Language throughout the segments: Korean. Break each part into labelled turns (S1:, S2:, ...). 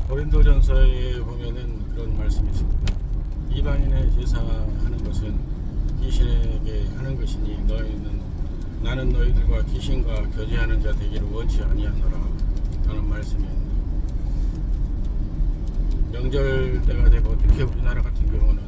S1: 고린도전서에 보면은 그런 말씀이 있습니다. 이방인의 제사하는 것은 귀신에게 하는 것이니 너희는 나는 너희들과 귀신과 교제하는 자 되기를 원치 아니하노라 라는 말씀이 있는데, 명절 때가 되고 특히 우리나라 같은 경우는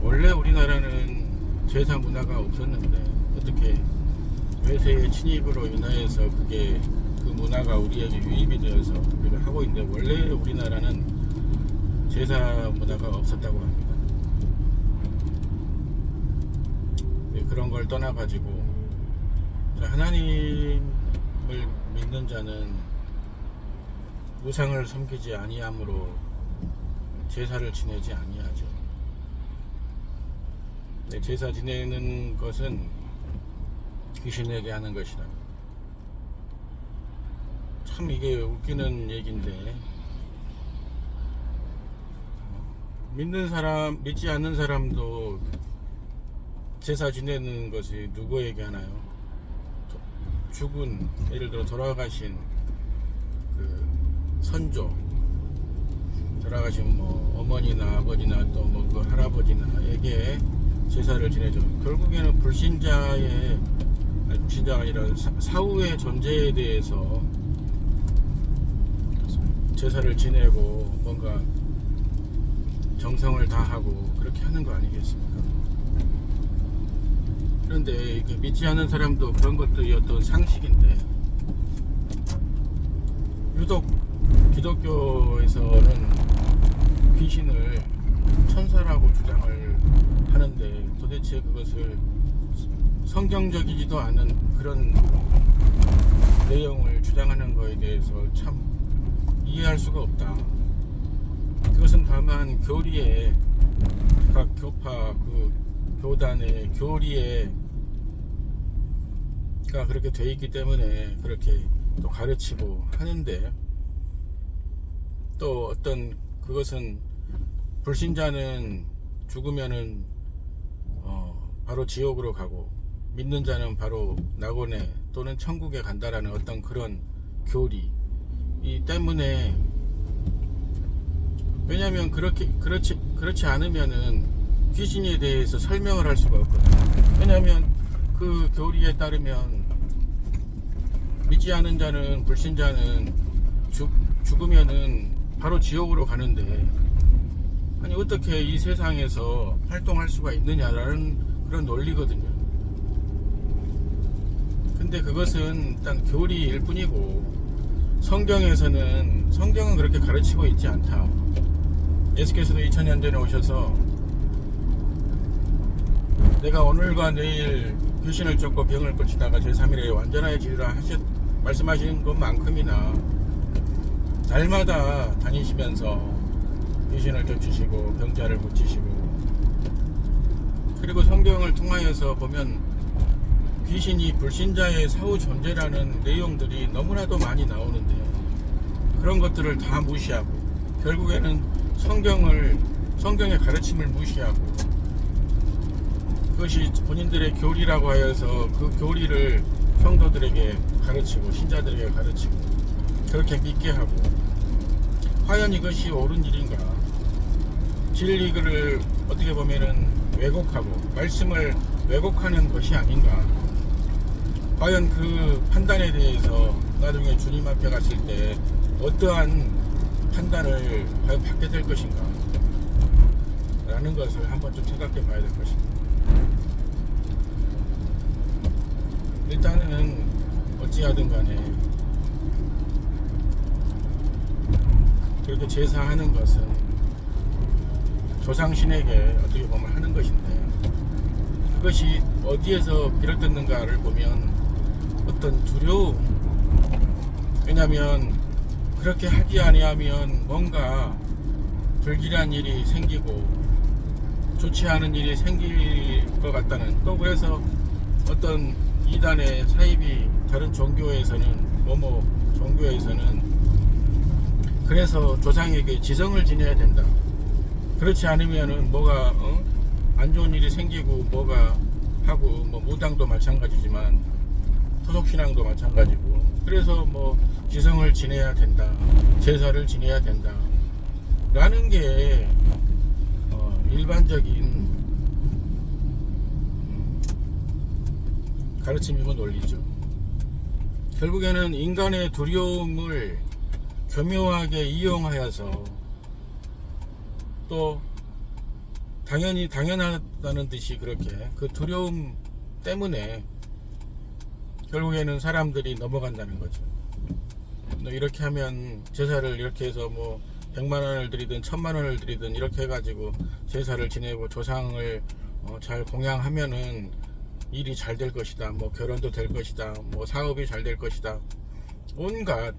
S1: 원래 우리나라는 제사 문화가 없었는데 어떻게 외세의 침입으로 인하여서 그 문화가 우리에게 유입이 되어서 우리가 하고 있는데, 원래 우리나라는 제사 문화가 없었다고 합니다. 그런 걸 떠나가지고 하나님을 믿는 자는 우상을 섬기지 아니함으로 제사를 지내지 아니하죠. 제사 지내는 것은 귀신에게 하는 것이다. 참 이게 웃기는 얘기인데, 믿는 사람, 믿지 않는 사람도 제사 지내는 것이 누구에게 하나요? 죽은, 예를 들어 돌아가신 그 선조, 돌아가신 뭐 어머니나 아버지나 또 뭐 그 할아버지나에게 제사를 지내죠. 결국에는 불신자의, 아니 불신자가 아니라 사후의 존재에 대해서 제사를 지내고 뭔가 정성을 다하고 그렇게 하는 거 아니겠습니까? 그런데 믿지 않는 사람도 그런 것들이 어떤 상식인데, 유독 기독교에서는 귀신을 천사라고 주장을 하는데, 도대체 그것을 성경적이지도 않은 그런 내용을 주장하는 것에 대해서 참 이해할 수가 없다. 그것은 다만 교리에, 각 교파 그 교단의 교리에가 그렇게 돼 있기 때문에 그렇게 또 가르치고 하는데, 또 어떤 그것은 불신자는 죽으면은 바로 지옥으로 가고 믿는 자는 바로 낙원에 또는 천국에 간다라는 어떤 그런 교리 이 때문에, 왜냐하면 그렇지 않으면은 귀신에 대해서 설명을 할 수가 없거든요. 왜냐하면 그 교리에 따르면 믿지 않은 자는, 불신자는 죽으면은 바로 지옥으로 가는데, 아니 어떻게 이 세상에서 활동할 수가 있느냐라는 그런 논리거든요. 근데 그것은 일단 교리일 뿐이고, 성경은 그렇게 가르치고 있지 않다. 예수께서도 2000년 전에 오셔서 내가 오늘과 내일 귀신을 쫓고 병을 고치다가 제3일에 완전해지리라 말씀하신 것만큼이나 날마다 다니시면서 귀신을 쫓으시고 병자를 고치시고, 그리고 성경을 통하여서 보면 귀신이 불신자의 사후 존재라는 내용들이 너무나도 많이 나오는데, 그런 것들을 다 무시하고 결국에는 성경의 가르침을 무시하고, 그것이 본인들의 교리라고 하여서 그 교리를 성도들에게 가르치고 신자들에게 가르치고 그렇게 믿게 하고, 과연 이것이 옳은 일인가? 진리를 어떻게 보면은 왜곡하고 말씀을 왜곡하는 것이 아닌가? 과연 그 판단에 대해서 나중에 주님 앞에 갔을 때 어떠한 판단을 과연 받게 될 것인가? 라는 것을 한번 좀 생각해 봐야 될 것입니다. 일단은 어찌하든 간에 그렇게 제사하는 것은 조상신에게 어떻게 보면 하는 것인데, 그것이 어디에서 비롯됐는가를 보면 어떤 두려움, 왜냐하면 그렇게 하지 아니하면 뭔가 불길한 일이 생기고 좋지 않은 일이 생길 것 같다는, 또 그래서 어떤 이단의 사입이 다른 종교에서는 종교에서는 그래서 조상에게 지성을 지내야 된다. 그렇지 않으면은 뭐가 안 좋은 일이 생기고 뭐가 하고, 뭐 무당도 마찬가지지만 토속신앙도 마찬가지고. 그래서 뭐 지성을 지내야 된다, 제사를 지내야 된다 라는 게 일반적인 가르침이고 논리죠. 결국에는 인간의 두려움을 교묘하게 이용하여서 또 당연하다는 듯이 그렇게 그 두려움 때문에 결국에는 사람들이 넘어간다는 거죠. 이렇게 하면 제사를 이렇게 해서 뭐 100만원을 드리든 1000만원을 드리든 이렇게 해가지고 제사를 지내고 조상을 잘 공양하면은 일이 잘 될 것이다, 뭐 결혼도 될 것이다, 뭐 사업이 잘 될 것이다, 온갖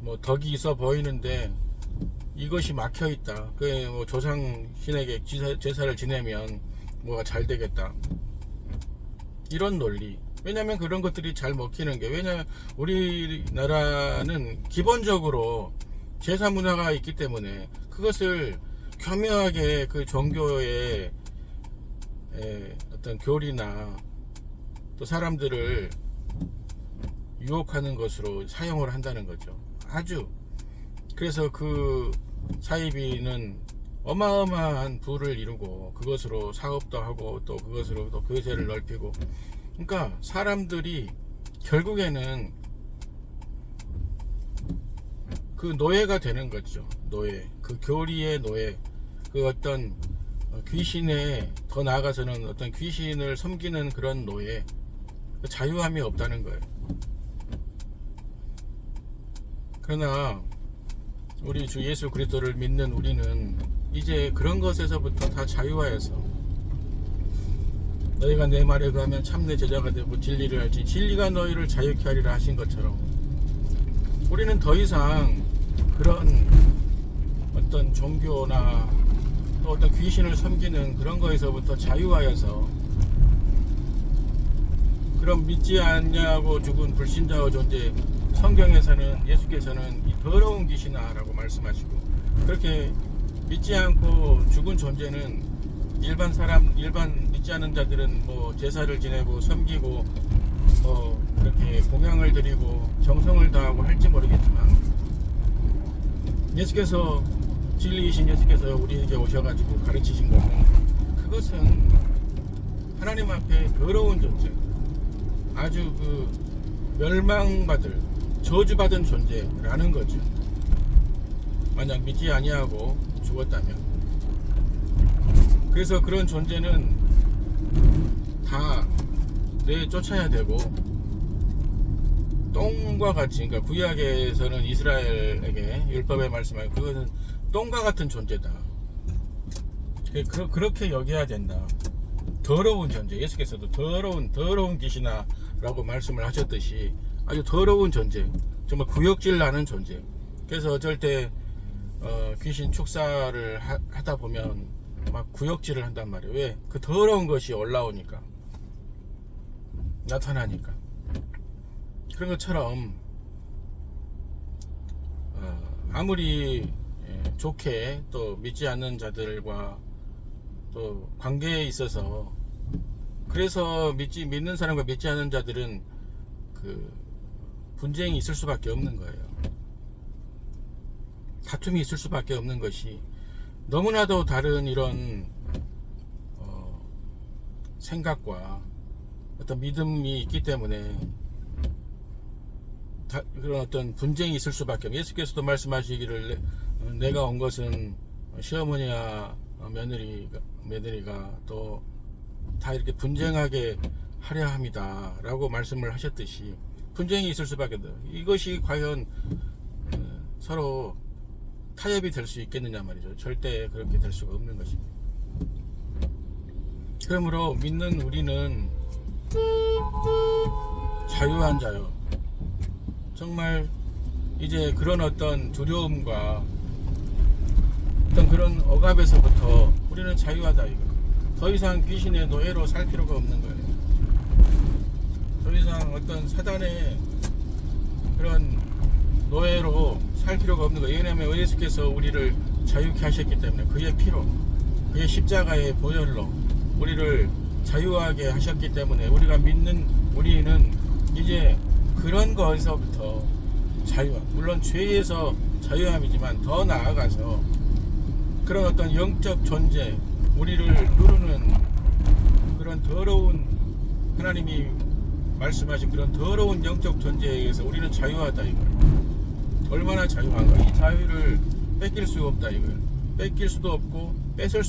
S1: 뭐 덕이 있어 보이는데 이것이 막혀 있다. 그 뭐 조상 신에게 제사를 지내면 뭐가 잘 되겠다, 이런 논리. 왜냐면 그런 것들이 잘 먹히는 게, 왜냐면 우리나라는 기본적으로 제사 문화가 있기 때문에 그것을 교묘하게 그 종교의 어떤 교리나 또 사람들을 유혹하는 것으로 사용을 한다는 거죠. 아주. 그래서 그 사이비는 어마어마한 부를 이루고 그것으로 사업도 하고 또 그것으로 또 교세를 넓히고. 그러니까 사람들이 결국에는 그 노예가 되는 거죠. 노예, 그 교리의 노예, 그 어떤 귀신에, 더 나아가서는 어떤 귀신을 섬기는 그런 노예, 자유함이 없다는 거예요. 그러나 우리 주 예수 그리스도를 믿는 우리는 이제 그런 것에서부터 다 자유하여서, 너희가 내 말에 의하면 참 내 제자가 되고 진리를 알지, 진리가 너희를 자유케 하리라 하신 것처럼 우리는 더 이상 그런 어떤 종교나 또 어떤 귀신을 섬기는 그런 거에서부터 자유하여서, 그럼 믿지 않냐고 죽은 불신자의 존재, 성경에서는 예수께서는 이 더러운 귀신아 라고 말씀하시고, 그렇게 믿지 않고 죽은 존재는 일반 믿지 않는 자들은 뭐 제사를 지내고 섬기고 이렇게 공양을 드리고 정성을 다하고 할지 모르겠지만, 예수께서, 진리이신 예수께서 우리에게 오셔가지고 가르치신 것은, 그것은 하나님 앞에 더러운 존재, 아주 그 멸망받을, 저주받은 존재라는 거죠. 만약 믿지 아니하고 죽었다면. 그래서 그런 존재는 다 내쫓아야 되고, 똥과 같이, 그러니까 구약에서는 이스라엘에게 율법에 말씀하신 그것은 똥과 같은 존재다. 그렇게 여겨야 된다. 더러운 존재, 예수께서도 더러운 귀신아 라고 말씀을 하셨듯이 아주 더러운 존재, 정말 구역질 나는 존재. 그래서 어쩔 때 귀신 축사를 하다 보면 막 구역질을 한단 말이에요. 왜? 그 더러운 것이 올라오니까, 나타나니까. 그런 것처럼 아무리 좋게 또 믿지 않는 자들과 또 관계에 있어서, 그래서 믿는 사람과 믿지 않는 자들은 그 분쟁이 있을 수밖에 없는 거예요. 다툼이 있을 수밖에 없는 것이, 너무나도 다른 이런 생각과 어떤 믿음이 있기 때문에 그런 어떤 분쟁이 있을 수밖에 없어요. 예수께서도 말씀하시기를, 내가 온 것은 시어머니와 며느리가 또 다 이렇게 분쟁하게 하려 합니다 라고 말씀을 하셨듯이, 분쟁이 있을 수밖에 없어요. 이것이 과연 서로 타협이 될 수 있겠느냐 말이죠. 절대 그렇게 될 수가 없는 것입니다. 그러므로 믿는 우리는 자유한 자요, 정말 이제 그런 어떤 두려움과 어떤 그런 억압에서부터 우리는 자유하다 이거. 더 이상 귀신의 노예로 살 필요가 없는 거예요. 더 이상 어떤 사단의 그런 노예로 살 필요가 없는 거예요. 왜냐하면 예수께서 우리를 자유케 하셨기 때문에, 그의 피로, 그의 십자가의 보혈로 우리를 자유하게 하셨기 때문에, 우리가 믿는 우리는 이제 그런 거에서부터 자유함, 물론 죄에서 자유함이지만 더 나아가서 그런 어떤 영적 존재, 우리를 누르는 그런 더러운, 하나님이 말씀하신 그런 더러운 영적 존재에 의해서 우리는 자유하다 이거예요. 얼마나 자유한가. 이 자유를 뺏길 수가 없다 이거예요. 뺏길 수도 없고 뺏을